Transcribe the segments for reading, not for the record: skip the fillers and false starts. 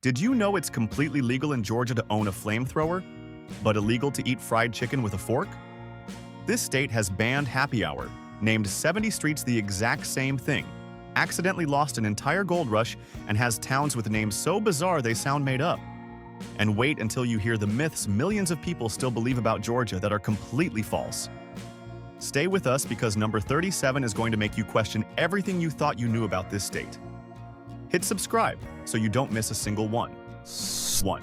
Did you know it's completely legal in Georgia to own a flamethrower, but illegal to eat fried chicken with a fork? This state has banned happy hour, named 70 streets the exact same thing, accidentally lost an entire gold rush, and has towns with names so bizarre they sound made up. And wait until you hear the myths millions of people still believe about Georgia that are completely false. Stay with us because number 37 is going to make you question everything you thought you knew about this state. Hit subscribe so you don't miss a single one. 1.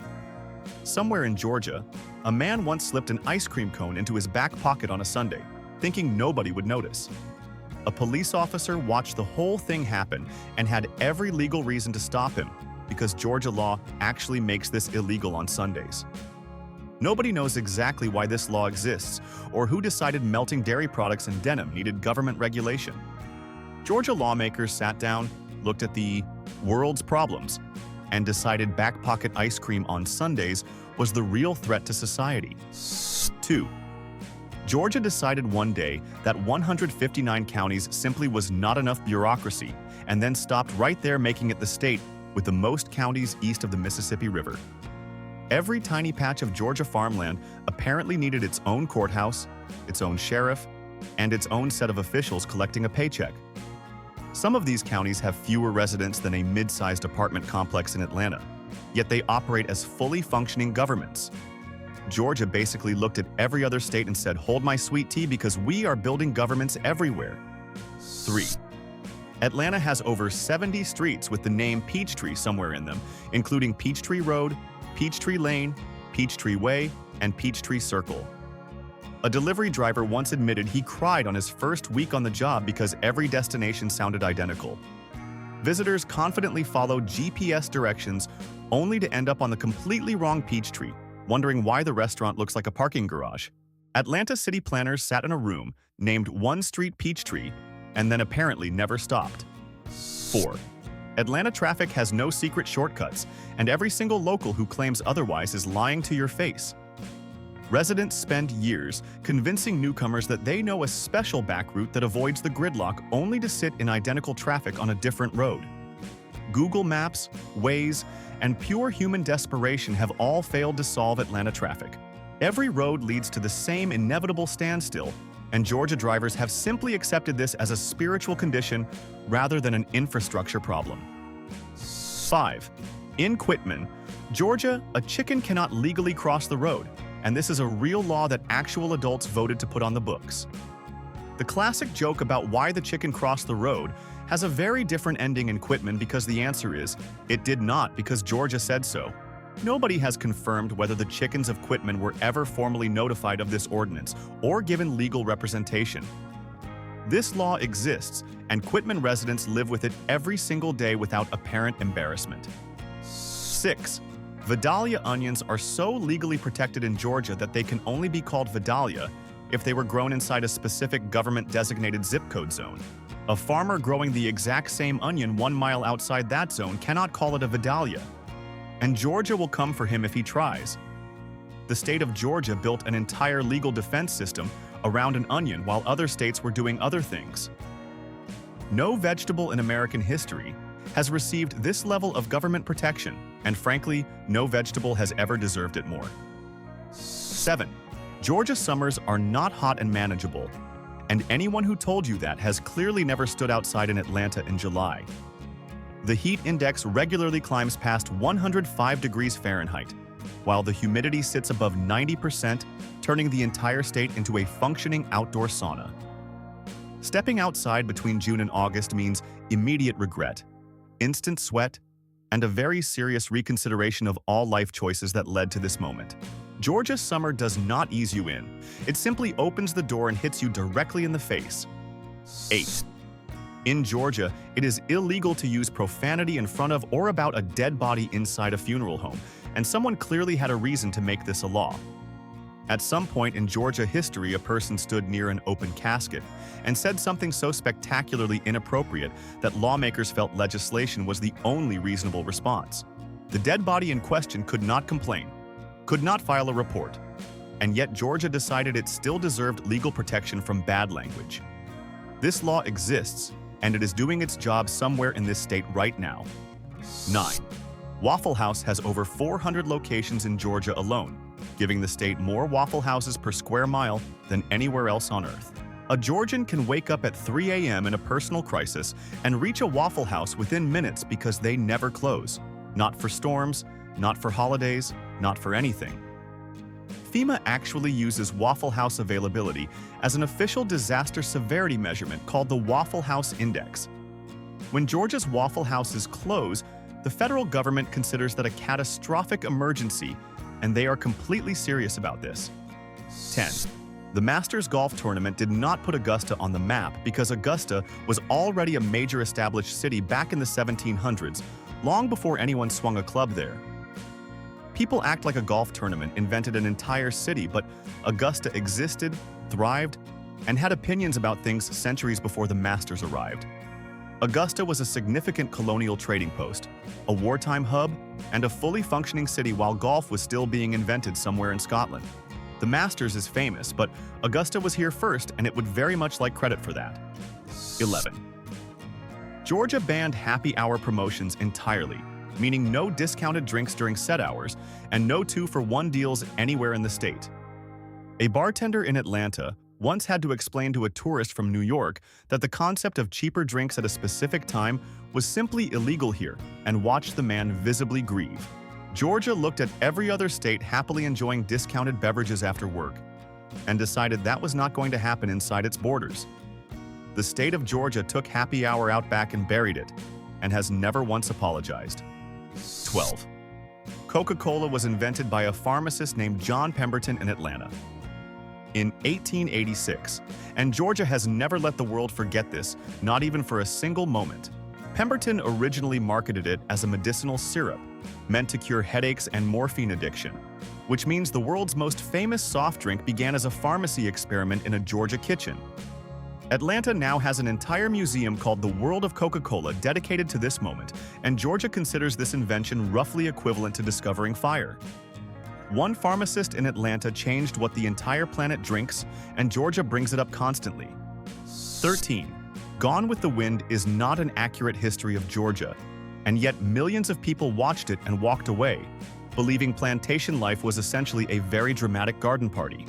Somewhere in Georgia, a man once slipped an ice cream cone into his back pocket on a Sunday, thinking nobody would notice. A police officer watched the whole thing happen and had every legal reason to stop him because Georgia law actually makes this illegal on Sundays. Nobody knows exactly why this law exists or who decided melting dairy products in denim needed government regulation. Georgia lawmakers sat down, looked at the world's problems, and decided back pocket ice cream on Sundays was the real threat to society. 2. Georgia decided one day that 159 counties simply was not enough bureaucracy, and then stopped right there, making it the state with the most counties east of the Mississippi River. Every tiny patch of Georgia farmland apparently needed its own courthouse, its own sheriff, and its own set of officials collecting a paycheck. Some of these counties have fewer residents than a mid-sized apartment complex in Atlanta, yet they operate as fully functioning governments. Georgia basically looked at every other state and said, "Hold my sweet tea because we are building governments everywhere." 3. Atlanta has over 70 streets with the name Peachtree somewhere in them, including Peachtree Road, Peachtree Lane, Peachtree Way, and Peachtree Circle. A delivery driver once admitted he cried on his first week on the job because every destination sounded identical. Visitors confidently followed GPS directions only to end up on the completely wrong Peachtree, wondering why the restaurant looks like a parking garage. Atlanta city planners sat in a room named One Street Peachtree and then apparently never stopped. 4. Atlanta traffic has no secret shortcuts, and every single local who claims otherwise is lying to your face. Residents spend years convincing newcomers that they know a special back route that avoids the gridlock only to sit in identical traffic on a different road. Google Maps, Waze, and pure human desperation have all failed to solve Atlanta traffic. Every road leads to the same inevitable standstill, and Georgia drivers have simply accepted this as a spiritual condition rather than an infrastructure problem. 5. In Quitman, Georgia, a chicken cannot legally cross the road, and this is a real law that actual adults voted to put on the books. The classic joke about why the chicken crossed the road has a very different ending in Quitman because the answer is, it did not because Georgia said so. Nobody has confirmed whether the chickens of Quitman were ever formally notified of this ordinance or given legal representation. This law exists, and Quitman residents live with it every single day without apparent embarrassment. 6. Vidalia onions are so legally protected in Georgia that they can only be called Vidalia if they were grown inside a specific government-designated zip code zone. A farmer growing the exact same onion 1 mile outside that zone cannot call it a Vidalia, and Georgia will come for him if he tries. The state of Georgia built an entire legal defense system around an onion while other states were doing other things. No vegetable in American history has received this level of government protection, and frankly, no vegetable has ever deserved it more. 7. Georgia summers are not hot and manageable, and anyone who told you that has clearly never stood outside in Atlanta in July. The heat index regularly climbs past 105 degrees Fahrenheit, while the humidity sits above 90%, turning the entire state into a functioning outdoor sauna. Stepping outside between June and August means immediate regret, instant sweat, and a very serious reconsideration of all life choices that led to this moment. Georgia's summer does not ease you in. It simply opens the door and hits you directly in the face. 8. In Georgia, it is illegal to use profanity in front of or about a dead body inside a funeral home, and someone clearly had a reason to make this a law. At some point in Georgia history, a person stood near an open casket and said something so spectacularly inappropriate that lawmakers felt legislation was the only reasonable response. The dead body in question could not complain, could not file a report, and yet Georgia decided it still deserved legal protection from bad language. This law exists, and it is doing its job somewhere in this state right now. 9. Waffle House has over 400 locations in Georgia alone, giving the state more Waffle Houses per square mile than anywhere else on Earth. A Georgian can wake up at 3 a.m. in a personal crisis and reach a Waffle House within minutes because they never close. Not for storms, not for holidays, not for anything. FEMA actually uses Waffle House availability as an official disaster severity measurement called the Waffle House Index. When Georgia's Waffle Houses close, the federal government considers that a catastrophic emergency, and they are completely serious about this. 10. The Masters Golf Tournament did not put Augusta on the map because Augusta was already a major established city back in the 1700s, long before anyone swung a club there. People act like a golf tournament invented an entire city, but Augusta existed, thrived, and had opinions about things centuries before the Masters arrived. Augusta was a significant colonial trading post, a wartime hub, and a fully functioning city while golf was still being invented somewhere in Scotland. The Masters is famous, but Augusta was here first, and it would very much like credit for that. 11. Georgia banned happy hour promotions entirely, meaning no discounted drinks during set hours and no 2-for-1 deals anywhere in the state. A bartender in Atlanta once had to explain to a tourist from New York that the concept of cheaper drinks at a specific time was simply illegal here, and watched the man visibly grieve. Georgia looked at every other state happily enjoying discounted beverages after work, and decided that was not going to happen inside its borders. The state of Georgia took happy hour out back and buried it, and has never once apologized. 12. Coca-Cola was invented by a pharmacist named John Pemberton in Atlanta in 1886, and Georgia has never let the world forget this, not even for a single moment. Pemberton originally marketed it as a medicinal syrup, meant to cure headaches and morphine addiction, which means the world's most famous soft drink began as a pharmacy experiment in a Georgia kitchen. Atlanta now has an entire museum called the World of Coca-Cola dedicated to this moment, and Georgia considers this invention roughly equivalent to discovering fire. One pharmacist in Atlanta changed what the entire planet drinks, and Georgia brings it up constantly. 13. Gone with the Wind is not an accurate history of Georgia, and yet millions of people watched it and walked away, believing plantation life was essentially a very dramatic garden party.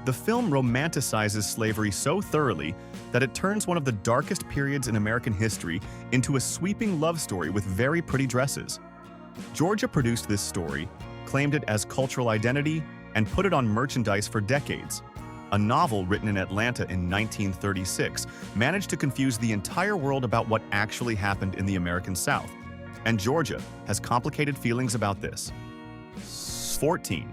The film romanticizes slavery so thoroughly that it turns one of the darkest periods in American history into a sweeping love story with very pretty dresses. Georgia produced this story, claimed it as cultural identity, and put it on merchandise for decades. A novel written in Atlanta in 1936 managed to confuse the entire world about what actually happened in the American South, and Georgia has complicated feelings about this. 14.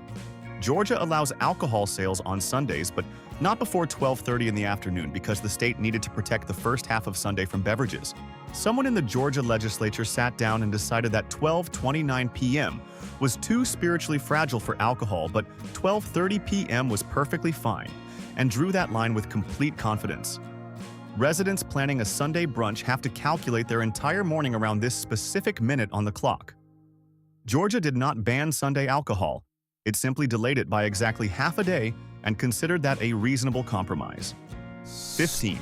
Georgia allows alcohol sales on Sundays, but not before 12:30 in the afternoon because the state needed to protect the first half of Sunday from beverages. Someone in the Georgia legislature sat down and decided that 12:29 p.m. was too spiritually fragile for alcohol, but 12:30 p.m. was perfectly fine, and drew that line with complete confidence. Residents planning a Sunday brunch have to calculate their entire morning around this specific minute on the clock. Georgia did not ban Sunday alcohol. It simply delayed it by exactly half a day and considered that a reasonable compromise. 15.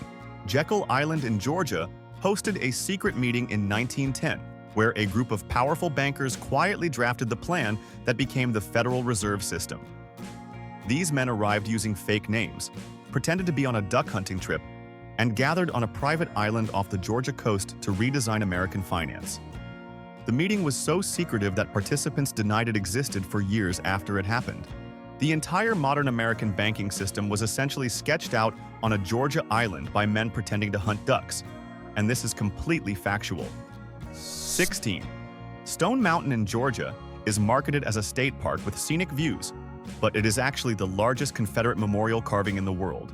Jekyll Island in Georgia hosted a secret meeting in 1910, where a group of powerful bankers quietly drafted the plan that became the Federal Reserve System. These men arrived using fake names, pretended to be on a duck hunting trip, and gathered on a private island off the Georgia coast to redesign American finance. The meeting was so secretive that participants denied it existed for years after it happened. The entire modern American banking system was essentially sketched out on a Georgia island by men pretending to hunt ducks, and this is completely factual. 16. Stone Mountain in Georgia is marketed as a state park with scenic views, but it is actually the largest Confederate memorial carving in the world,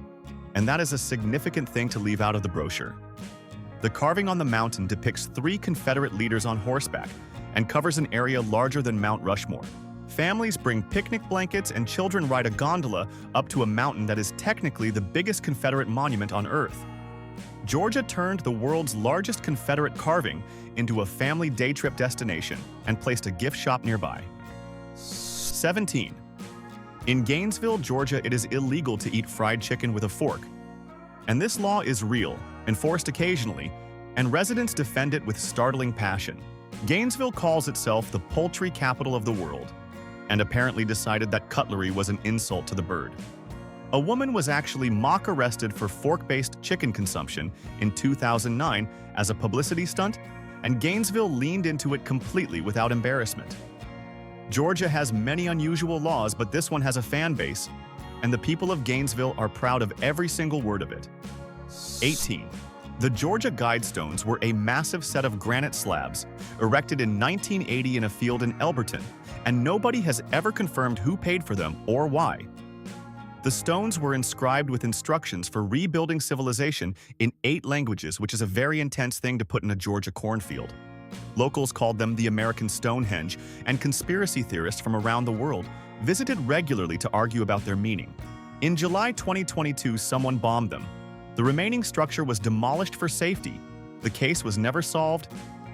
and that is a significant thing to leave out of the brochure. The carving on the mountain depicts 3 Confederate leaders on horseback and covers an area larger than Mount Rushmore. Families bring picnic blankets and children ride a gondola up to a mountain that is technically the biggest Confederate monument on Earth. Georgia turned the world's largest Confederate carving into a family day trip destination and placed a gift shop nearby. 17. In Gainesville, Georgia, it is illegal to eat fried chicken with a fork. And this law is real, enforced occasionally, and residents defend it with startling passion. Gainesville calls itself the poultry capital of the world, and apparently decided that cutlery was an insult to the bird. A woman was actually mock arrested for fork-based chicken consumption in 2009 as a publicity stunt, and Gainesville leaned into it completely without embarrassment. Georgia has many unusual laws, but this one has a fan base, and the people of Gainesville are proud of every single word of it. 18. The Georgia Guidestones were a massive set of granite slabs erected in 1980 in a field in Elberton, and nobody has ever confirmed who paid for them or why. The stones were inscribed with instructions for rebuilding civilization in 8 languages, which is a very intense thing to put in a Georgia cornfield. Locals called them the American Stonehenge, and conspiracy theorists from around the world visited regularly to argue about their meaning. In July 2022, someone bombed them. The remaining structure was demolished for safety. The case was never solved,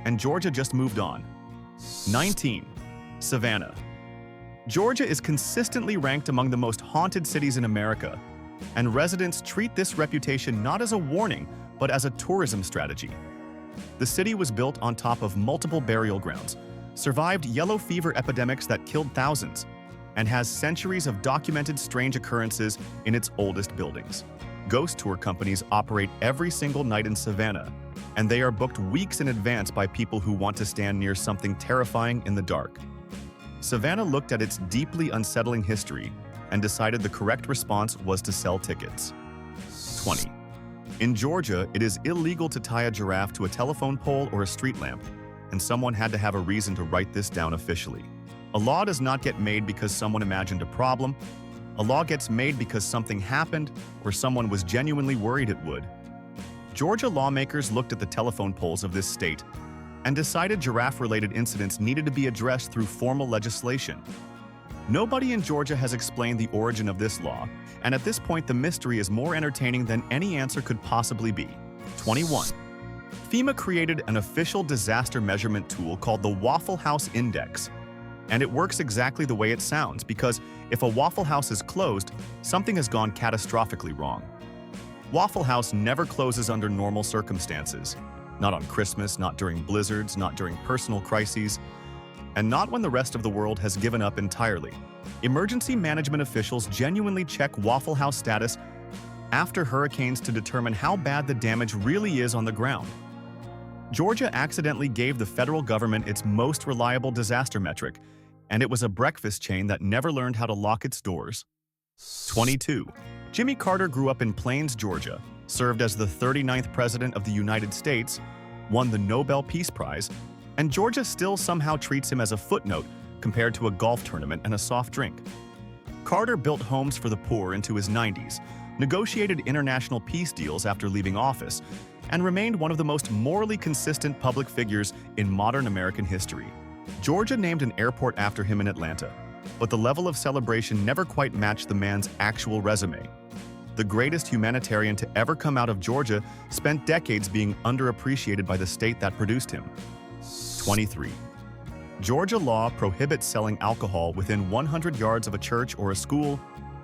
and Georgia just moved on. 19. Savannah. Georgia is consistently ranked among the most haunted cities in America, and residents treat this reputation not as a warning, but as a tourism strategy. The city was built on top of multiple burial grounds, survived yellow fever epidemics that killed thousands, and has centuries of documented strange occurrences in its oldest buildings. Ghost tour companies operate every single night in Savannah, and they are booked weeks in advance by people who want to stand near something terrifying in the dark. Savannah looked at its deeply unsettling history and decided the correct response was to sell tickets. 20. In Georgia, it is illegal to tie a giraffe to a telephone pole or a street lamp, and someone had to have a reason to write this down officially. A law does not get made because someone imagined a problem. A law gets made because something happened or someone was genuinely worried it would. Georgia lawmakers looked at the telephone poles of this state and decided giraffe-related incidents needed to be addressed through formal legislation. Nobody in Georgia has explained the origin of this law, and at this point the mystery is more entertaining than any answer could possibly be. 21. FEMA created an official disaster measurement tool called the Waffle House Index. And it works exactly the way it sounds, because if a Waffle House is closed, something has gone catastrophically wrong. Waffle House never closes under normal circumstances. Not on Christmas, not during blizzards, not during personal crises, and not when the rest of the world has given up entirely. Emergency management officials genuinely check Waffle House status after hurricanes to determine how bad the damage really is on the ground. Georgia accidentally gave the federal government its most reliable disaster metric, and it was a breakfast chain that never learned how to lock its doors. 22. Jimmy Carter grew up in Plains, Georgia, served as the 39th President of the United States, won the Nobel Peace Prize, and Georgia still somehow treats him as a footnote compared to a golf tournament and a soft drink. Carter built homes for the poor into his 90s, negotiated international peace deals after leaving office, and remained one of the most morally consistent public figures in modern American history. Georgia named an airport after him in Atlanta, but the level of celebration never quite matched the man's actual resume. The greatest humanitarian to ever come out of Georgia spent decades being underappreciated by the state that produced him. 23. Georgia law prohibits selling alcohol within 100 yards of a church or a school,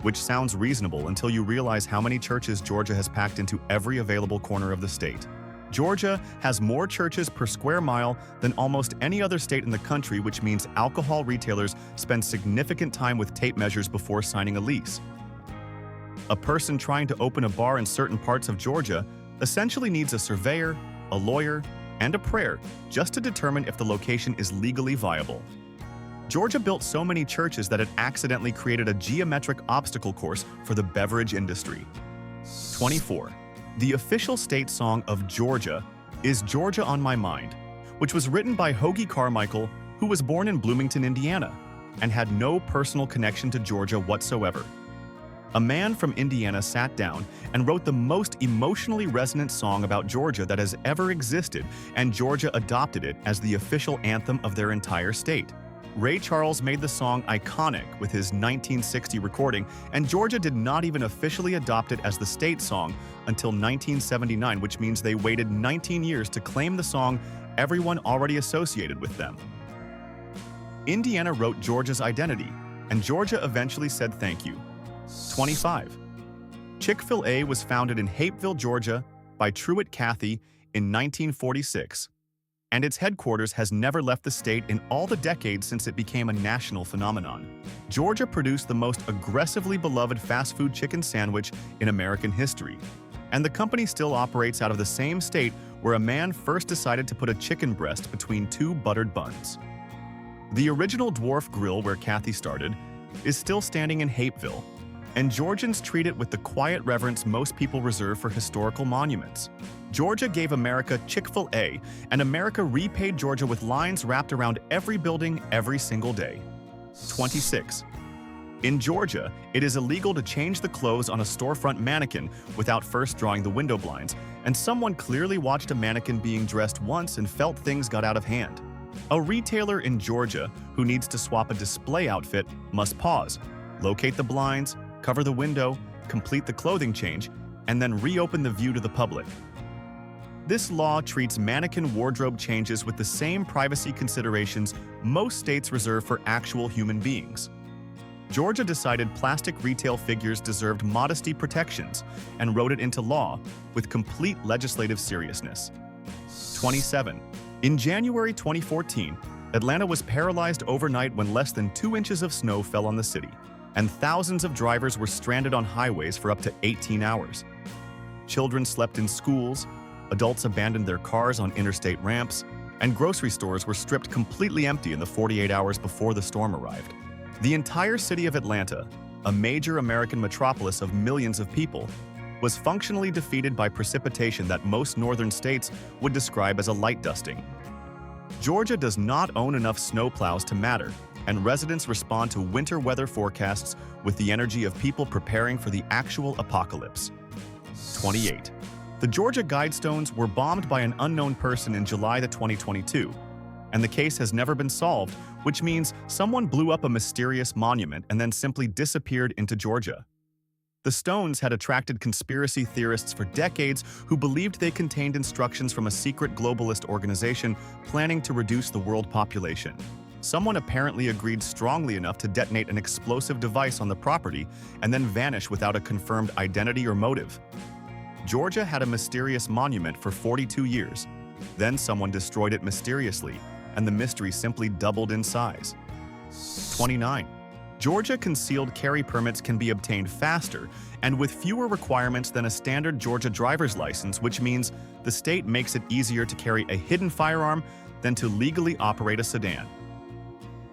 which sounds reasonable until you realize how many churches Georgia has packed into every available corner of the state. Georgia has more churches per square mile than almost any other state in the country, which means alcohol retailers spend significant time with tape measures before signing a lease. A person trying to open a bar in certain parts of Georgia essentially needs a surveyor, a lawyer, and a prayer just to determine if the location is legally viable. Georgia built so many churches that it accidentally created a geometric obstacle course for the beverage industry. 24. The official state song of Georgia is Georgia on My Mind, which was written by Hoagy Carmichael, who was born in Bloomington, Indiana, and had no personal connection to Georgia whatsoever. A man from Indiana sat down and wrote the most emotionally resonant song about Georgia that has ever existed, and Georgia adopted it as the official anthem of their entire state. Ray Charles made the song iconic with his 1960 recording, and Georgia did not even officially adopt it as the state song until 1979, which means they waited 19 years to claim the song everyone already associated with them. Indiana wrote Georgia's identity, and Georgia eventually said thank you. 25. Chick-fil-A was founded in Hapeville, Georgia by Truett Cathy in 1946, and its headquarters has never left the state in all the decades since it became a national phenomenon. Georgia produced the most aggressively beloved fast food chicken sandwich in American history, and the company still operates out of the same state where a man first decided to put a chicken breast between two buttered buns. The original dwarf grill where Kathy started is still standing in Hapeville, and Georgians treat it with the quiet reverence most people reserve for historical monuments. Georgia gave America Chick-fil-A, and America repaid Georgia with lines wrapped around every building every single day. 26. In Georgia, it is illegal to change the clothes on a storefront mannequin without first drawing the window blinds, and someone clearly watched a mannequin being dressed once and felt things got out of hand. A retailer in Georgia who needs to swap a display outfit must pause, locate the blinds, cover the window, complete the clothing change, and then reopen the view to the public. This law treats mannequin wardrobe changes with the same privacy considerations most states reserve for actual human beings. Georgia decided plastic retail figures deserved modesty protections and wrote it into law with complete legislative seriousness. 27. In January 2014, Atlanta was paralyzed overnight when less than 2 inches of snow fell on the city, and thousands of drivers were stranded on highways for up to 18 hours. Children slept in schools, adults abandoned their cars on interstate ramps, and grocery stores were stripped completely empty in the 48 hours before the storm arrived. The entire city of Atlanta, a major American metropolis of millions of people, was functionally defeated by precipitation that most northern states would describe as a light dusting. Georgia does not own enough snowplows to matter, and residents respond to winter weather forecasts with the energy of people preparing for the actual apocalypse. 28. The Georgia Guidestones were bombed by an unknown person in July 2022, and the case has never been solved, which means someone blew up a mysterious monument and then simply disappeared into Georgia. The stones had attracted conspiracy theorists for decades who believed they contained instructions from a secret globalist organization planning to reduce the world population. Someone apparently agreed strongly enough to detonate an explosive device on the property and then vanish without a confirmed identity or motive. Georgia had a mysterious monument for 42 years. Then someone destroyed it mysteriously, and the mystery simply doubled in size. 29. Georgia concealed carry permits can be obtained faster and with fewer requirements than a standard Georgia driver's license, which means the state makes it easier to carry a hidden firearm than to legally operate a sedan.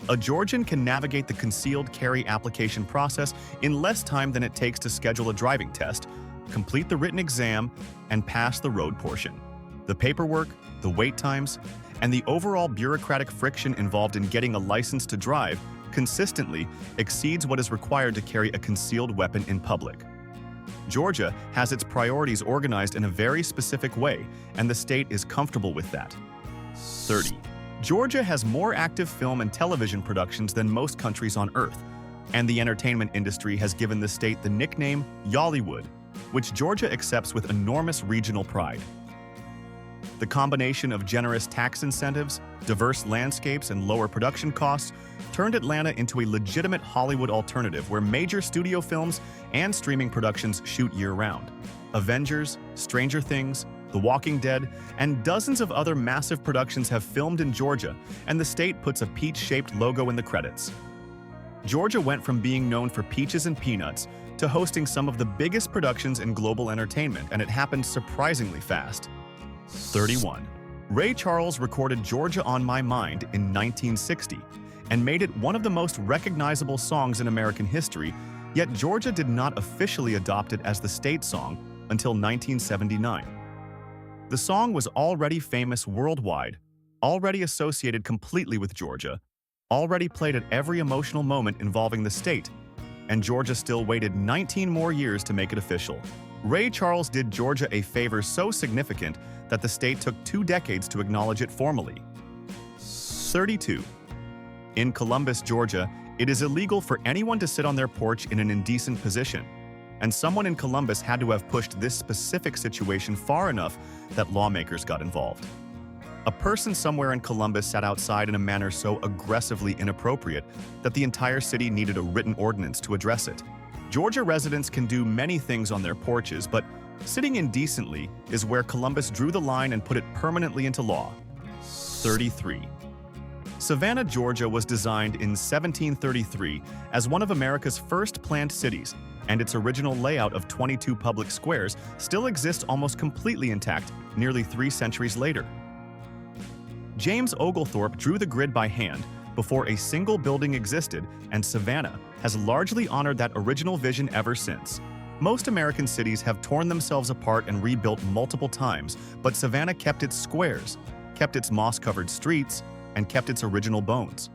A Georgian can navigate the concealed carry application process in less time than it takes to schedule a driving test, complete the written exam, and pass the road portion. The paperwork, the wait times, and the overall bureaucratic friction involved in getting a license to drive consistently exceeds what is required to carry a concealed weapon in public. Georgia has its priorities organized in a very specific way, and the state is comfortable with that. 30. Georgia has more active film and television productions than most countries on Earth, and the entertainment industry has given the state the nickname Yollywood, which Georgia accepts with enormous regional pride. The combination of generous tax incentives, diverse landscapes, and lower production costs turned Atlanta into a legitimate Hollywood alternative where major studio films and streaming productions shoot year-round. Avengers, Stranger Things, The Walking Dead, and dozens of other massive productions have filmed in Georgia, and the state puts a peach-shaped logo in the credits. Georgia went from being known for peaches and peanuts to hosting some of the biggest productions in global entertainment, and it happened surprisingly fast. 31. Ray Charles recorded Georgia on My Mind in 1960 and made it one of the most recognizable songs in American history, yet Georgia did not officially adopt it as the state song until 1979. The song was already famous worldwide, already associated completely with Georgia, already played at every emotional moment involving the state, and Georgia still waited 19 more years to make it official. Ray Charles did Georgia a favor so significant that the state took 2 decades to acknowledge it formally. 32. In Columbus, Georgia, it is illegal for anyone to sit on their porch in an indecent position, and someone in Columbus had to have pushed this specific situation far enough that lawmakers got involved. A person somewhere in Columbus sat outside in a manner so aggressively inappropriate that the entire city needed a written ordinance to address it. Georgia residents can do many things on their porches, but sitting indecently is where Columbus drew the line and put it permanently into law. 33. Savannah, Georgia was designed in 1733 as one of America's first planned cities, and its original layout of 22 public squares still exists almost completely intact nearly 3 centuries later. James Oglethorpe drew the grid by hand before a single building existed, and Savannah has largely honored that original vision ever since. Most American cities have torn themselves apart and rebuilt multiple times, but Savannah kept its squares, kept its moss-covered streets, and kept its original bones.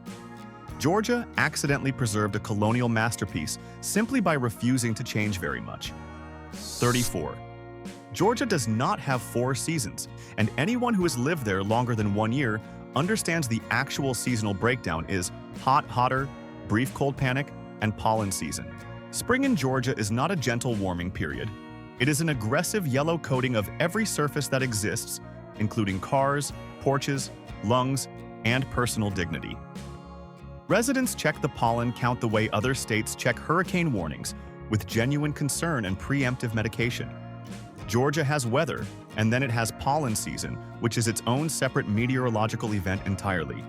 Georgia accidentally preserved a colonial masterpiece simply by refusing to change very much. 34. Georgia does not have 4 seasons, and anyone who has lived there longer than 1 year understands the actual seasonal breakdown is hot, hotter, brief cold panic, and pollen season. Spring in Georgia is not a gentle warming period. It is an aggressive yellow coating of every surface that exists, including cars, porches, lungs, and personal dignity. Residents check the pollen count the way other states check hurricane warnings, with genuine concern and preemptive medication. Georgia has weather, and then it has pollen season, which is its own separate meteorological event entirely.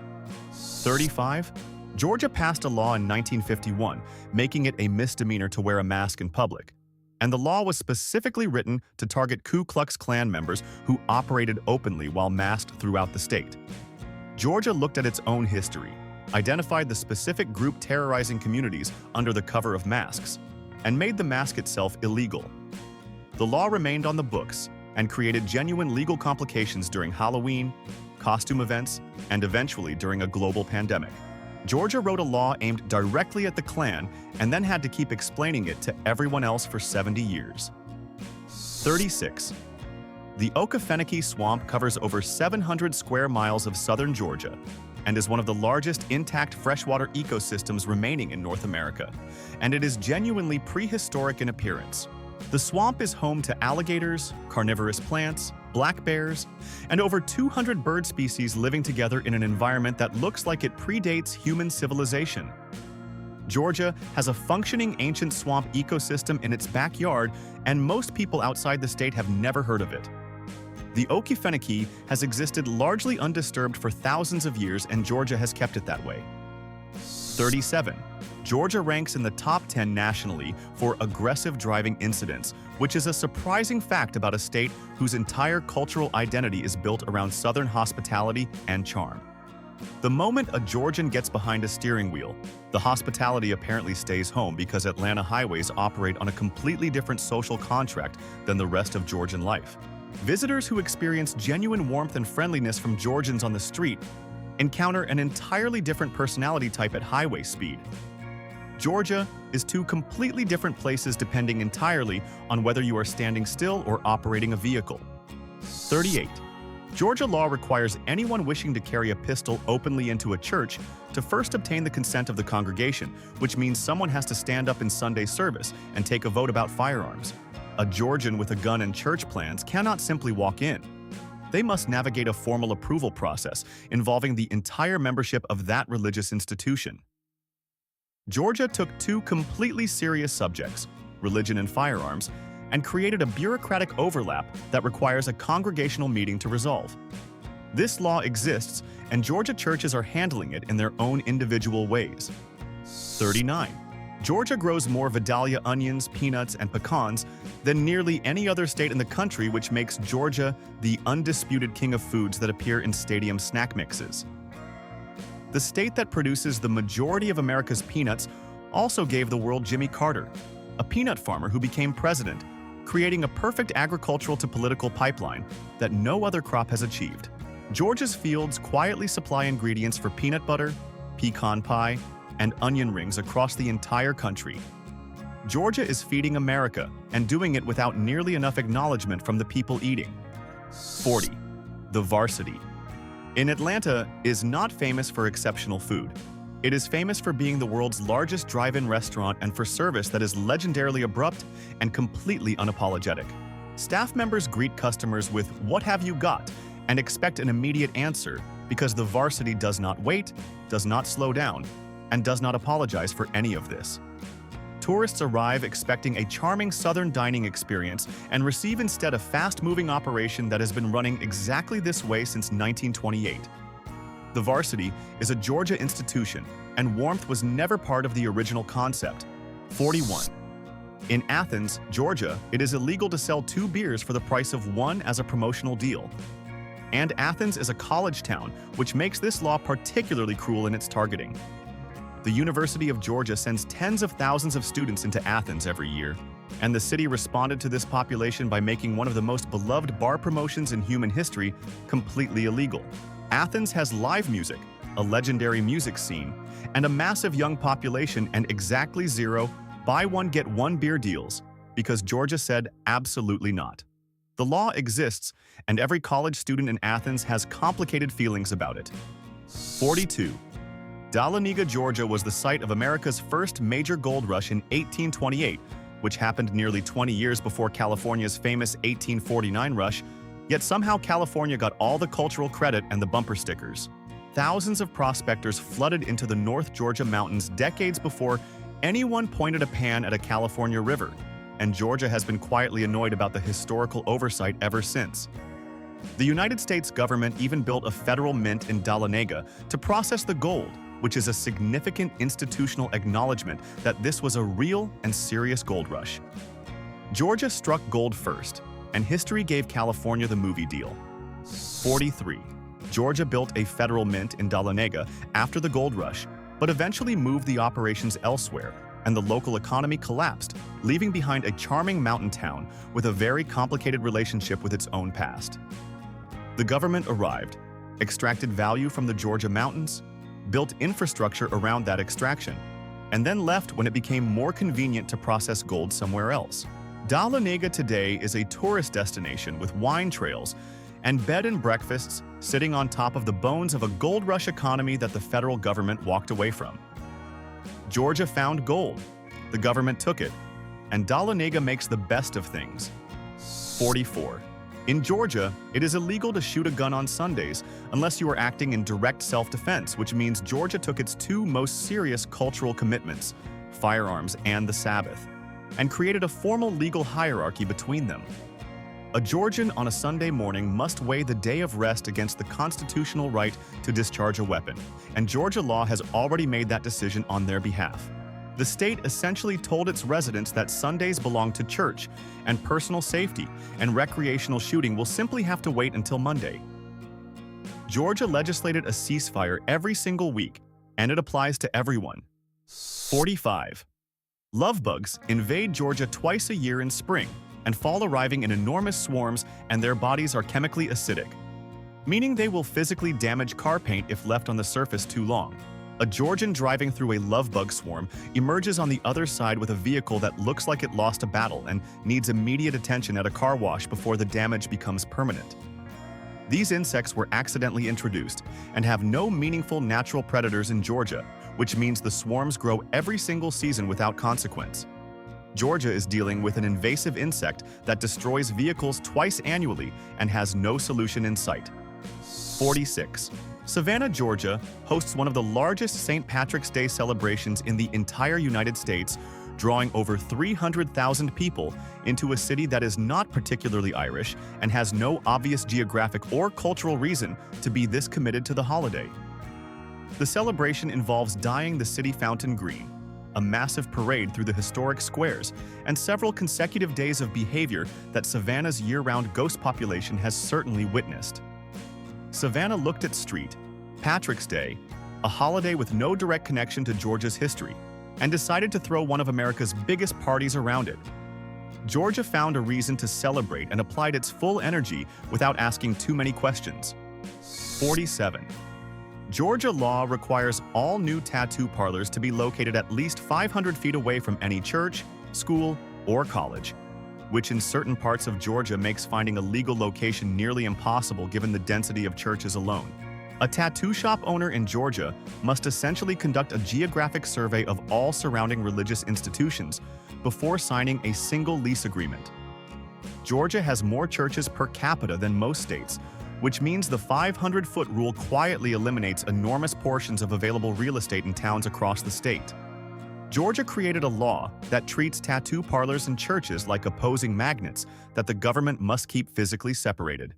35. Georgia passed a law in 1951, making it a misdemeanor to wear a mask in public. And the law was specifically written to target Ku Klux Klan members who operated openly while masked throughout the state. Georgia looked at its own history, identified the specific group terrorizing communities under the cover of masks, and made the mask itself illegal. The law remained on the books and created genuine legal complications during Halloween, costume events, and eventually during a global pandemic. Georgia wrote a law aimed directly at the Klan and then had to keep explaining it to everyone else for 70 years. 36. The Okefenokee Swamp covers over 700 square miles of southern Georgia and is one of the largest intact freshwater ecosystems remaining in North America, and it is genuinely prehistoric in appearance. The swamp is home to alligators, carnivorous plants, black bears, and over 200 bird species living together in an environment that looks like it predates human civilization. Georgia has a functioning ancient swamp ecosystem in its backyard, and most people outside the state have never heard of it. The Okefenokee has existed largely undisturbed for thousands of years, and Georgia has kept it that way. 37. Georgia ranks in the top 10 nationally for aggressive driving incidents, which is a surprising fact about a state whose entire cultural identity is built around Southern hospitality and charm. The moment a Georgian gets behind a steering wheel, the hospitality apparently stays home because Atlanta highways operate on a completely different social contract than the rest of Georgian life. Visitors who experience genuine warmth and friendliness from Georgians on the street encounter an entirely different personality type at highway speed. Georgia is 2 completely different places depending entirely on whether you are standing still or operating a vehicle. 38. Georgia law requires anyone wishing to carry a pistol openly into a church to first obtain the consent of the congregation, which means someone has to stand up in Sunday service and take a vote about firearms. A Georgian with a gun and church plans cannot simply walk in. They must navigate a formal approval process involving the entire membership of that religious institution. Georgia took 2 completely serious subjects, religion and firearms, and created a bureaucratic overlap that requires a congregational meeting to resolve. This law exists, and Georgia churches are handling it in their own individual ways. 39. Georgia grows more Vidalia onions, peanuts, and pecans than nearly any other state in the country, which makes Georgia the undisputed king of foods that appear in stadium snack mixes. The state that produces the majority of America's peanuts also gave the world Jimmy Carter, a peanut farmer who became president, creating a perfect agricultural to political pipeline that no other crop has achieved. Georgia's fields quietly supply ingredients for peanut butter, pecan pie, and onion rings across the entire country. Georgia is feeding America and doing it without nearly enough acknowledgement from the people eating. 40. The Varsity. In Atlanta is not famous for exceptional food. It is famous for being the world's largest drive-in restaurant and for service that is legendarily abrupt and completely unapologetic. Staff members greet customers with "What have you got?" and expect an immediate answer because the Varsity does not wait, does not slow down, and does not apologize for any of this. Tourists arrive expecting a charming southern dining experience and receive instead a fast-moving operation that has been running exactly this way since 1928. The varsity is a Georgia institution, and warmth was never part of the original concept. 41. In Athens, Georgia, it is illegal to sell 2 beers for the price of 1 as a promotional deal. And Athens is a college town, which makes this law particularly cruel in its targeting. The University of Georgia sends tens of thousands of students into Athens every year, and the city responded to this population by making one of the most beloved bar promotions in human history completely illegal. Athens has live music, a legendary music scene, and a massive young population and exactly 0 buy one get one beer deals, because Georgia said absolutely not. The law exists, and every college student in Athens has complicated feelings about it. 42. Dahlonega, Georgia was the site of America's first major gold rush in 1828, which happened nearly 20 years before California's famous 1849 rush, yet somehow California got all the cultural credit and the bumper stickers. Thousands of prospectors flooded into the North Georgia mountains decades before anyone pointed a pan at a California river, and Georgia has been quietly annoyed about the historical oversight ever since. The United States government even built a federal mint in Dahlonega to process the gold, which is a significant institutional acknowledgement that this was a real and serious gold rush. Georgia struck gold first, and history gave California the movie deal. 43. Georgia built a federal mint in Dahlonega after the gold rush, but eventually moved the operations elsewhere, and the local economy collapsed, leaving behind a charming mountain town with a very complicated relationship with its own past. The government arrived, extracted value from the Georgia mountains, built infrastructure around that extraction, and then left when it became more convenient to process gold somewhere else. Dahlonega today is a tourist destination with wine trails and bed and breakfasts sitting on top of the bones of a gold rush economy that the federal government walked away from. Georgia found gold, the government took it, and Dahlonega makes the best of things. 44. In Georgia, it is illegal to shoot a gun on Sundays unless you are acting in direct self-defense, which means Georgia took its 2 most serious cultural commitments, firearms and the Sabbath, and created a formal legal hierarchy between them. A Georgian on a Sunday morning must weigh the day of rest against the constitutional right to discharge a weapon, and Georgia law has already made that decision on their behalf. The state essentially told its residents that Sundays belong to church, and personal safety and recreational shooting will simply have to wait until Monday. Georgia legislated a ceasefire every single week, and it applies to everyone. 45. Lovebugs invade Georgia twice a year in spring and fall arriving in enormous swarms, and their bodies are chemically acidic, meaning they will physically damage car paint if left on the surface too long. A Georgian driving through a lovebug swarm emerges on the other side with a vehicle that looks like it lost a battle and needs immediate attention at a car wash before the damage becomes permanent. These insects were accidentally introduced and have no meaningful natural predators in Georgia, which means the swarms grow every single season without consequence. Georgia is dealing with an invasive insect that destroys vehicles twice annually and has no solution in sight. 46. Savannah, Georgia hosts one of the largest St. Patrick's Day celebrations in the entire United States, drawing over 300,000 people into a city that is not particularly Irish and has no obvious geographic or cultural reason to be this committed to the holiday. The celebration involves dyeing the city fountain green, a massive parade through the historic squares, and several consecutive days of behavior that Savannah's year-round ghost population has certainly witnessed. Savannah looked at St. Patrick's Day, a holiday with no direct connection to Georgia's history, and decided to throw one of America's biggest parties around it. Georgia found a reason to celebrate and applied its full energy without asking too many questions. 47. Georgia law requires all new tattoo parlors to be located at least 500 feet away from any church, school, or college, which in certain parts of Georgia makes finding a legal location nearly impossible given the density of churches alone. A tattoo shop owner in Georgia must essentially conduct a geographic survey of all surrounding religious institutions before signing a single lease agreement. Georgia has more churches per capita than most states, which means the 500-foot rule quietly eliminates enormous portions of available real estate in towns across the state. Georgia created a law that treats tattoo parlors and churches like opposing magnets that the government must keep physically separated.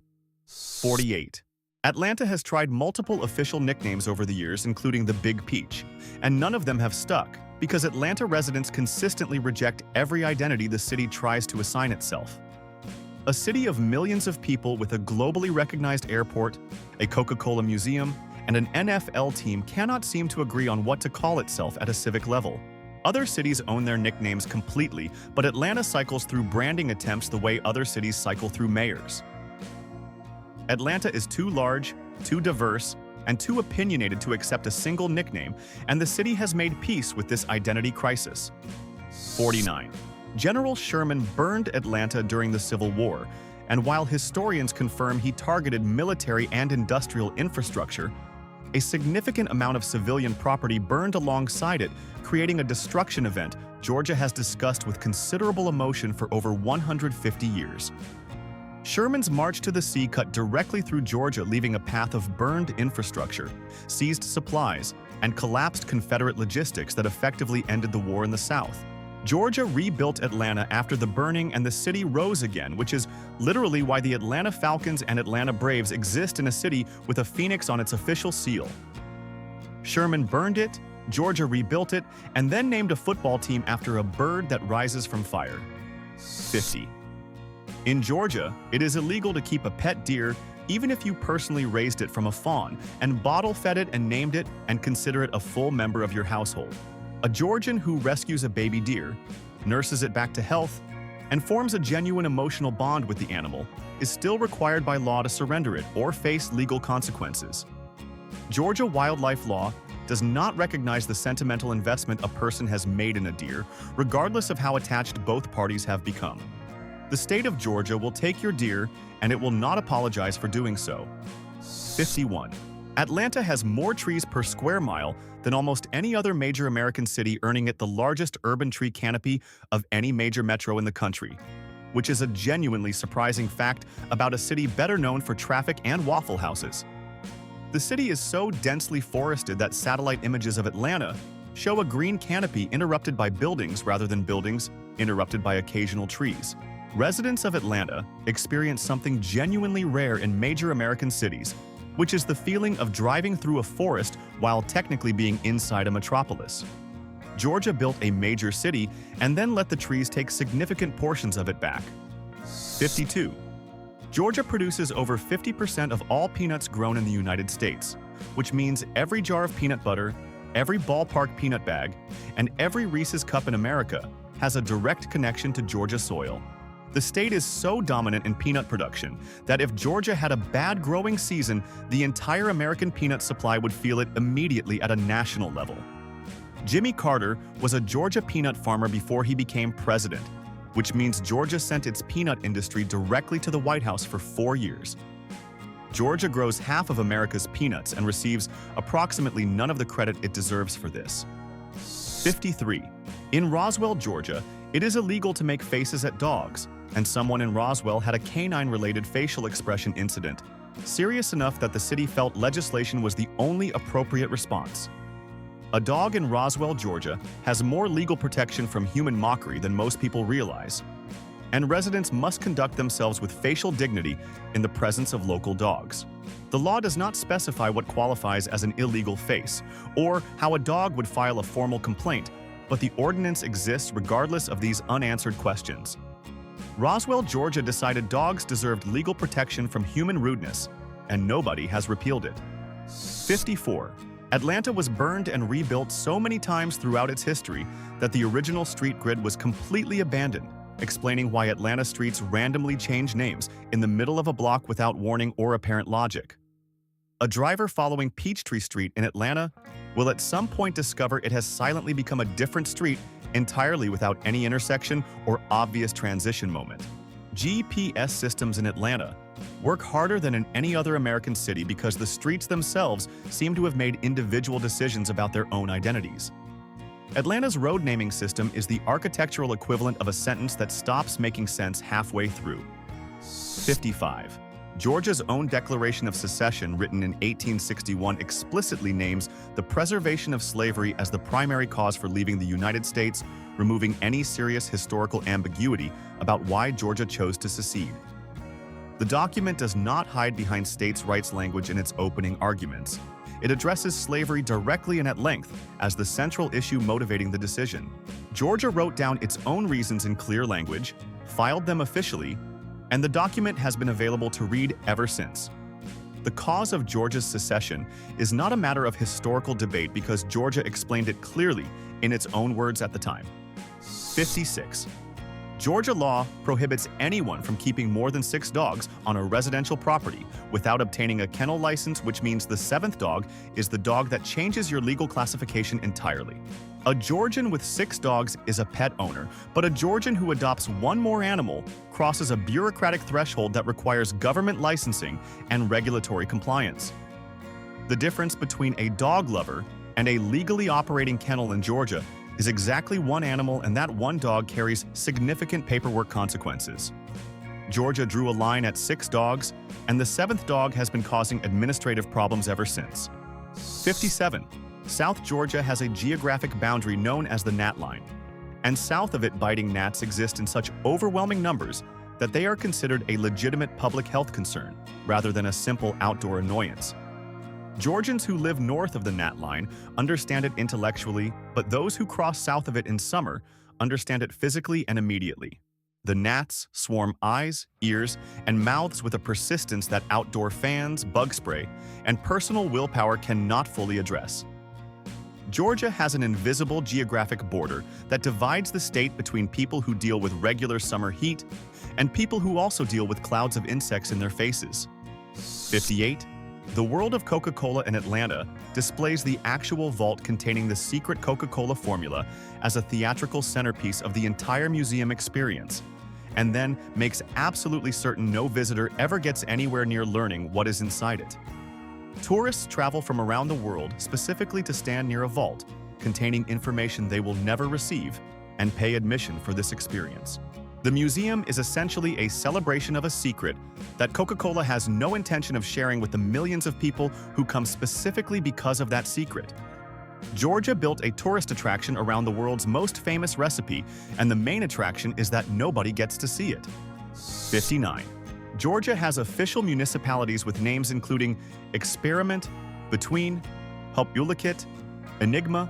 48. Atlanta has tried multiple official nicknames over the years, including the Big Peach, and none of them have stuck because Atlanta residents consistently reject every identity the city tries to assign itself. A city of millions of people with a globally recognized airport, a Coca-Cola museum, and an NFL team cannot seem to agree on what to call itself at a civic level. Other cities own their nicknames completely, but Atlanta cycles through branding attempts the way other cities cycle through mayors. Atlanta is too large, too diverse, and too opinionated to accept a single nickname, and the city has made peace with this identity crisis. 49. General Sherman burned Atlanta during the Civil War, and while historians confirm he targeted military and industrial infrastructure, a significant amount of civilian property burned alongside it, creating a destruction event Georgia has discussed with considerable emotion for over 150 years. Sherman's march to the sea cut directly through Georgia, leaving a path of burned infrastructure, seized supplies, and collapsed Confederate logistics that effectively ended the war in the South. Georgia rebuilt Atlanta after the burning, and the city rose again, which is literally why the Atlanta Falcons and Atlanta Braves exist in a city with a phoenix on its official seal. Sherman burned it, Georgia rebuilt it, and then named a football team after a bird that rises from fire. 50. In Georgia, it is illegal to keep a pet deer even if you personally raised it from a fawn and bottle-fed it and named it and consider it a full member of your household. A Georgian who rescues a baby deer, nurses it back to health, and forms a genuine emotional bond with the animal is still required by law to surrender it or face legal consequences. Georgia wildlife law does not recognize the sentimental investment a person has made in a deer, regardless of how attached both parties have become. The state of Georgia will take your deer, and it will not apologize for doing so. 51. Atlanta has more trees per square mile than almost any other major American city, earning it the largest urban tree canopy of any major metro in the country, which is a genuinely surprising fact about a city better known for traffic and Waffle Houses. The city is so densely forested that satellite images of Atlanta show a green canopy interrupted by buildings rather than buildings interrupted by occasional trees. Residents of Atlanta experience something genuinely rare in major American cities, which is the feeling of driving through a forest while technically being inside a metropolis. Georgia built a major city and then let the trees take significant portions of it back. 52. Georgia produces over 50% of all peanuts grown in the United States, which means every jar of peanut butter, every ballpark peanut bag, and every Reese's cup in America has a direct connection to Georgia soil. The state is so dominant in peanut production that if Georgia had a bad growing season, the entire American peanut supply would feel it immediately at a national level. Jimmy Carter was a Georgia peanut farmer before he became president, which means Georgia sent its peanut industry directly to the White House for 4 years. Georgia grows half of America's peanuts and receives approximately none of the credit it deserves for this. 53. In Roswell, Georgia, it is illegal to make faces at dogs, and someone in Roswell had a canine-related facial expression incident, serious enough that the city felt legislation was the only appropriate response. A dog in Roswell, Georgia, has more legal protection from human mockery than most people realize, and residents must conduct themselves with facial dignity in the presence of local dogs. The law does not specify what qualifies as an illegal face, or how a dog would file a formal complaint, but the ordinance exists regardless of these unanswered questions. Roswell, Georgia decided dogs deserved legal protection from human rudeness, and nobody has repealed it. 54. Atlanta was burned and rebuilt so many times throughout its history that the original street grid was completely abandoned, explaining why Atlanta streets randomly change names in the middle of a block without warning or apparent logic. A driver following Peachtree Street in Atlanta will at some point discover it has silently become a different street entirely without any intersection or obvious transition moment. GPS systems in Atlanta work harder than in any other American city because the streets themselves seem to have made individual decisions about their own identities. Atlanta's road naming system is the architectural equivalent of a sentence that stops making sense halfway through. 55. Georgia's own Declaration of Secession, written in 1861, explicitly names the preservation of slavery as the primary cause for leaving the United States, removing any serious historical ambiguity about why Georgia chose to secede. The document does not hide behind states' rights language in its opening arguments. It addresses slavery directly and at length as the central issue motivating the decision. Georgia wrote down its own reasons in clear language, filed them officially, and the document has been available to read ever since. The cause of Georgia's secession is not a matter of historical debate because Georgia explained it clearly in its own words at the time. 56. Georgia law prohibits anyone from keeping more than 6 dogs on a residential property without obtaining a kennel license, which means the 7th dog is the dog that changes your legal classification entirely. A Georgian with 6 dogs is a pet owner, but a Georgian who adopts one more animal crosses a bureaucratic threshold that requires government licensing and regulatory compliance. The difference between a dog lover and a legally operating kennel in Georgia is exactly one animal, and that one dog carries significant paperwork consequences. Georgia drew a line at 6 dogs, and the 7th dog has been causing administrative problems ever since. 57. South Georgia has a geographic boundary known as the gnat line, and south of it biting gnats exist in such overwhelming numbers that they are considered a legitimate public health concern rather than a simple outdoor annoyance. Georgians who live north of the gnat line understand it intellectually, but those who cross south of it in summer understand it physically and immediately. The gnats swarm eyes, ears, and mouths with a persistence that outdoor fans, bug spray, and personal willpower cannot fully address. Georgia has an invisible geographic border that divides the state between people who deal with regular summer heat and people who also deal with clouds of insects in their faces. 58. The World of Coca-Cola in Atlanta displays the actual vault containing the secret Coca-Cola formula as a theatrical centerpiece of the entire museum experience, and then makes absolutely certain no visitor ever gets anywhere near learning what is inside it. Tourists travel from around the world specifically to stand near a vault containing information they will never receive and pay admission for this experience. The museum is essentially a celebration of a secret that Coca-Cola has no intention of sharing with the millions of people who come specifically because of that secret. Georgia built a tourist attraction around the world's most famous recipe, and the main attraction is that nobody gets to see it. 59. Georgia has official municipalities with names including Experiment, Between, Helpulakit, Enigma,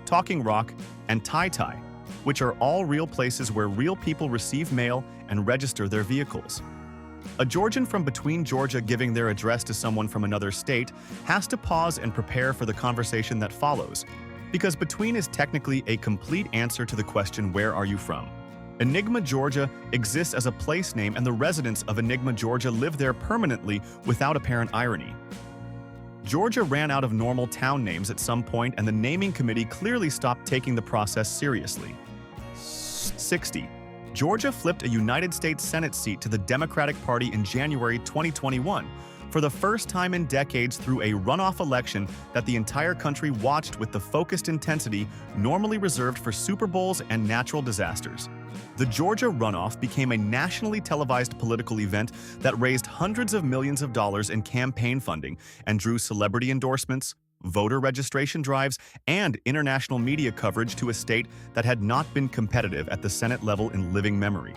Talking Rock, and Tai Tai, which are all real places where real people receive mail and register their vehicles. A Georgian from Between Georgia giving their address to someone from another state has to pause and prepare for the conversation that follows, because Between is technically a complete answer to the question, "Where are you from?" Enigma, Georgia exists as a place name, and the residents of Enigma, Georgia live there permanently without apparent irony. Georgia ran out of normal town names at some point, and the naming committee clearly stopped taking the process seriously. 60. Georgia flipped a United States Senate seat to the Democratic Party in January 2021 for the first time in decades through a runoff election that the entire country watched with the focused intensity normally reserved for Super Bowls and natural disasters. The Georgia runoff became a nationally televised political event that raised hundreds of millions of dollars in campaign funding and drew celebrity endorsements, voter registration drives, and international media coverage to a state that had not been competitive at the Senate level in living memory.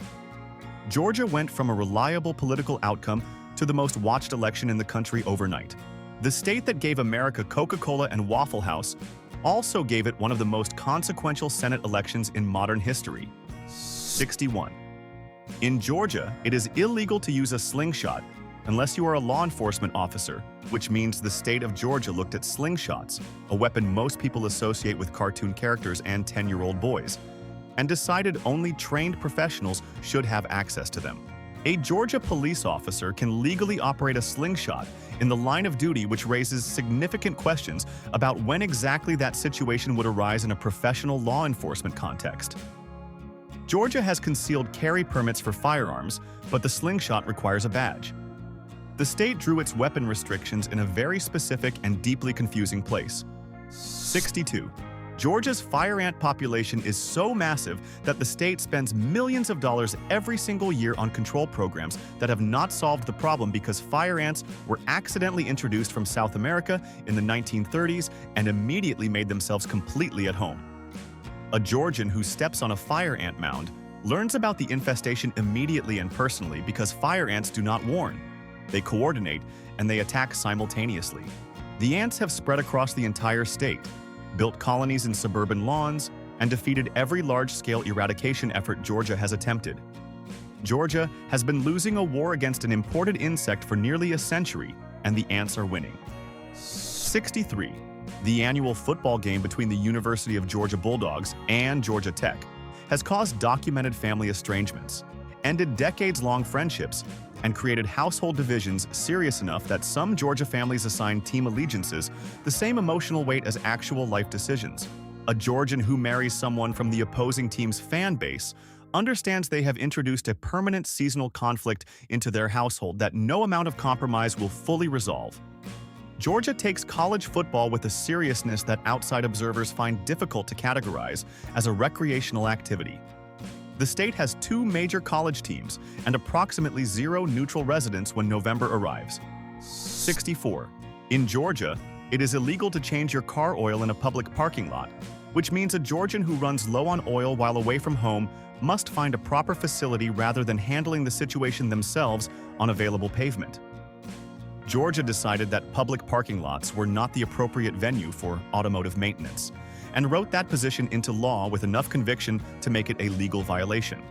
Georgia went from a reliable political outcome to the most watched election in the country overnight. The state that gave America Coca-Cola and Waffle House also gave it one of the most consequential Senate elections in modern history. 61. In Georgia, it is illegal to use a slingshot unless you are a law enforcement officer, which means the state of Georgia looked at slingshots, a weapon most people associate with cartoon characters and 10-year-old boys, and decided only trained professionals should have access to them. A Georgia police officer can legally operate a slingshot in the line of duty, which raises significant questions about when exactly that situation would arise in a professional law enforcement context. Georgia has concealed carry permits for firearms, but the slingshot requires a badge. The state drew its weapon restrictions in a very specific and deeply confusing place. 62. Georgia's fire ant population is so massive that the state spends millions of dollars every single year on control programs that have not solved the problem because fire ants were accidentally introduced from South America in the 1930s and immediately made themselves completely at home. A Georgian who steps on a fire ant mound learns about the infestation immediately and personally because fire ants do not warn. They coordinate, and they attack simultaneously. The ants have spread across the entire state, built colonies in suburban lawns, and defeated every large-scale eradication effort Georgia has attempted. Georgia has been losing a war against an imported insect for nearly a century, and the ants are winning. 63. The annual football game between the University of Georgia Bulldogs and Georgia Tech has caused documented family estrangements, ended decades-long friendships, and created household divisions serious enough that some Georgia families assign team allegiances the same emotional weight as actual life decisions. A Georgian who marries someone from the opposing team's fan base understands they have introduced a permanent seasonal conflict into their household that no amount of compromise will fully resolve. Georgia takes college football with a seriousness that outside observers find difficult to categorize as a recreational activity. The state has 2 major college teams and approximately 0 neutral residents when November arrives. 64. In Georgia, it is illegal to change your car oil in a public parking lot, which means a Georgian who runs low on oil while away from home must find a proper facility rather than handling the situation themselves on available pavement. Georgia decided that public parking lots were not the appropriate venue for automotive maintenance, and wrote that position into law with enough conviction to make it a legal violation.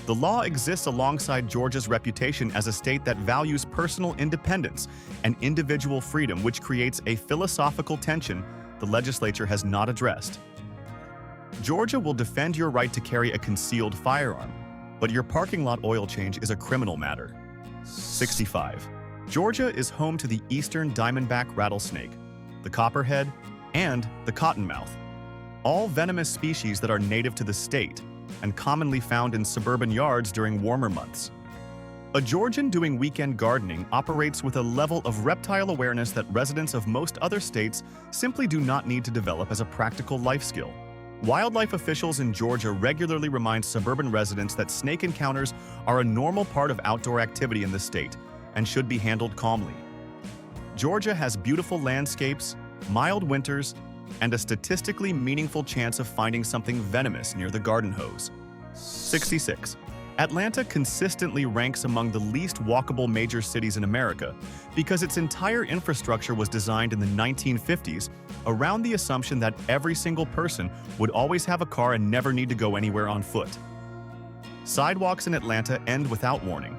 The law exists alongside Georgia's reputation as a state that values personal independence and individual freedom, which creates a philosophical tension the legislature has not addressed. Georgia will defend your right to carry a concealed firearm, but your parking lot oil change is a criminal matter. 65. Georgia is home to the eastern diamondback rattlesnake, the copperhead, and the cottonmouth, all venomous species that are native to the state and commonly found in suburban yards during warmer months. A Georgian doing weekend gardening operates with a level of reptile awareness that residents of most other states simply do not need to develop as a practical life skill. Wildlife officials in Georgia regularly remind suburban residents that snake encounters are a normal part of outdoor activity in the state and should be handled calmly. Georgia has beautiful landscapes, mild winters, and a statistically meaningful chance of finding something venomous near the garden hose. 66. Atlanta consistently ranks among the least walkable major cities in America because its entire infrastructure was designed in the 1950s around the assumption that every single person would always have a car and never need to go anywhere on foot. Sidewalks in Atlanta end without warning.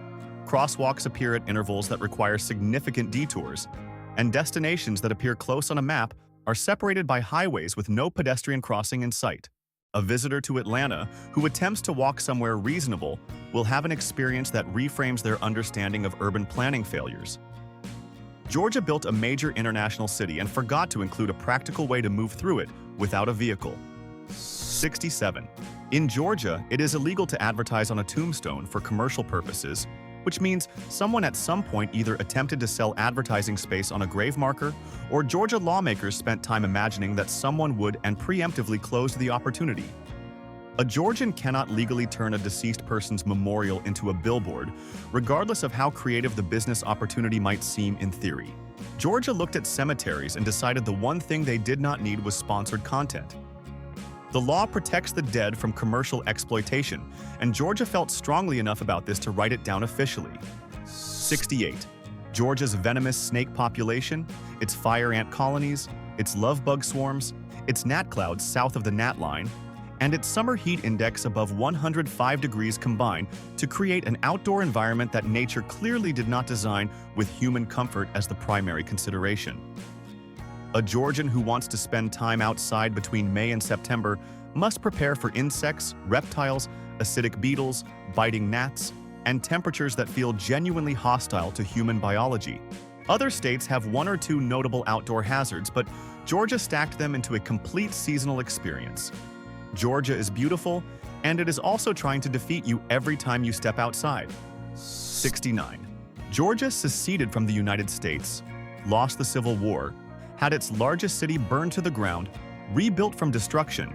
Crosswalks appear at intervals that require significant detours, and destinations that appear close on a map are separated by highways with no pedestrian crossing in sight. A visitor to Atlanta who attempts to walk somewhere reasonable will have an experience that reframes their understanding of urban planning failures. Georgia built a major international city and forgot to include a practical way to move through it without a vehicle. 67. In Georgia, it is illegal to advertise on a tombstone for commercial purposes, which means someone at some point either attempted to sell advertising space on a grave marker, or Georgia lawmakers spent time imagining that someone would and preemptively closed the opportunity. A Georgian cannot legally turn a deceased person's memorial into a billboard, regardless of how creative the business opportunity might seem in theory. Georgia looked at cemeteries and decided the one thing they did not need was sponsored content. The law protects the dead from commercial exploitation, and Georgia felt strongly enough about this to write it down officially. 68. Georgia's venomous snake population, its fire ant colonies, its love bug swarms, its gnat clouds south of the gnat line, and its summer heat index above 105 degrees combine to create an outdoor environment that nature clearly did not design with human comfort as the primary consideration. A Georgian who wants to spend time outside between May and September must prepare for insects, reptiles, acidic beetles, biting gnats, and temperatures that feel genuinely hostile to human biology. Other states have 1 or 2 notable outdoor hazards, but Georgia stacked them into a complete seasonal experience. Georgia is beautiful, and it is also trying to defeat you every time you step outside. 69. Georgia seceded from the United States, lost the Civil War, had its largest city burned to the ground, rebuilt from destruction,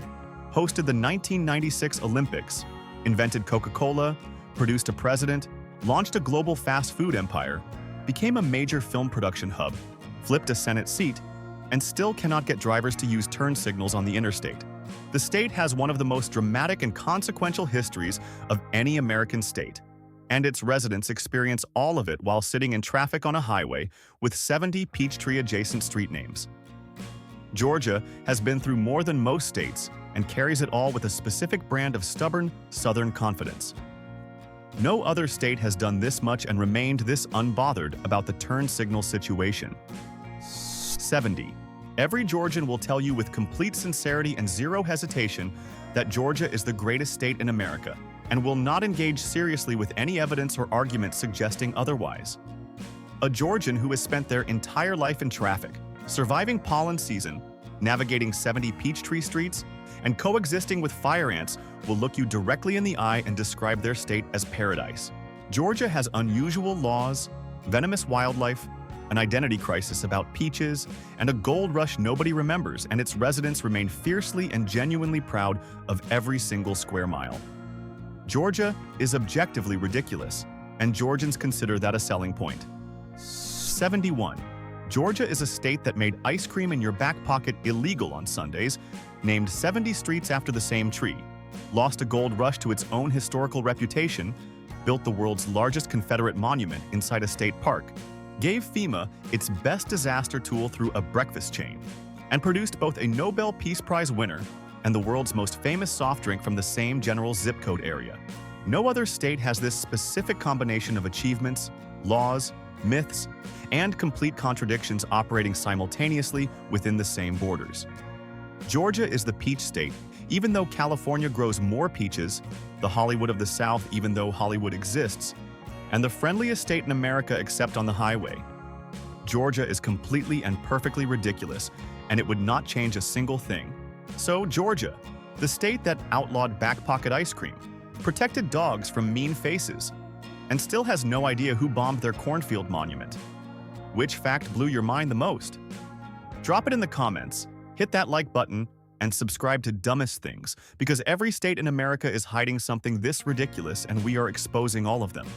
hosted the 1996 Olympics, invented Coca-Cola, produced a president, launched a global fast food empire, became a major film production hub, flipped a Senate seat, and still cannot get drivers to use turn signals on the interstate. The state has one of the most dramatic and consequential histories of any American state, and its residents experience all of it while sitting in traffic on a highway with 70 Peachtree-adjacent street names. Georgia has been through more than most states and carries it all with a specific brand of stubborn Southern confidence. No other state has done this much and remained this unbothered about the turn signal situation. 70. Every Georgian will tell you with complete sincerity and zero hesitation that Georgia is the greatest state in America and will not engage seriously with any evidence or argument suggesting otherwise. A Georgian who has spent their entire life in traffic, surviving pollen season, navigating 70 Peachtree streets, and coexisting with fire ants will look you directly in the eye and describe their state as paradise. Georgia has unusual laws, venomous wildlife, an identity crisis about peaches, and a gold rush nobody remembers, and its residents remain fiercely and genuinely proud of every single square mile. Georgia is objectively ridiculous, and Georgians consider that a selling point. 71. Georgia is a state that made ice cream in your back pocket illegal on Sundays, named 70 streets after the same tree, lost a gold rush to its own historical reputation, built the world's largest Confederate monument inside a state park, gave FEMA its best disaster tool through a breakfast chain, and produced both a Nobel Peace Prize winner and the world's most famous soft drink from the same general zip code area. No other state has this specific combination of achievements, laws, myths, and complete contradictions operating simultaneously within the same borders. Georgia is the peach state, even though California grows more peaches, the Hollywood of the South even though Hollywood exists, and the friendliest state in America except on the highway. Georgia is completely and perfectly ridiculous, and it would not change a single thing. So Georgia, the state that outlawed back-pocket ice cream, protected dogs from mean faces, and still has no idea who bombed their cornfield monument. Which fact blew your mind the most? Drop it in the comments, hit that like button, and subscribe to Dumbest Things, because every state in America is hiding something this ridiculous and we are exposing all of them.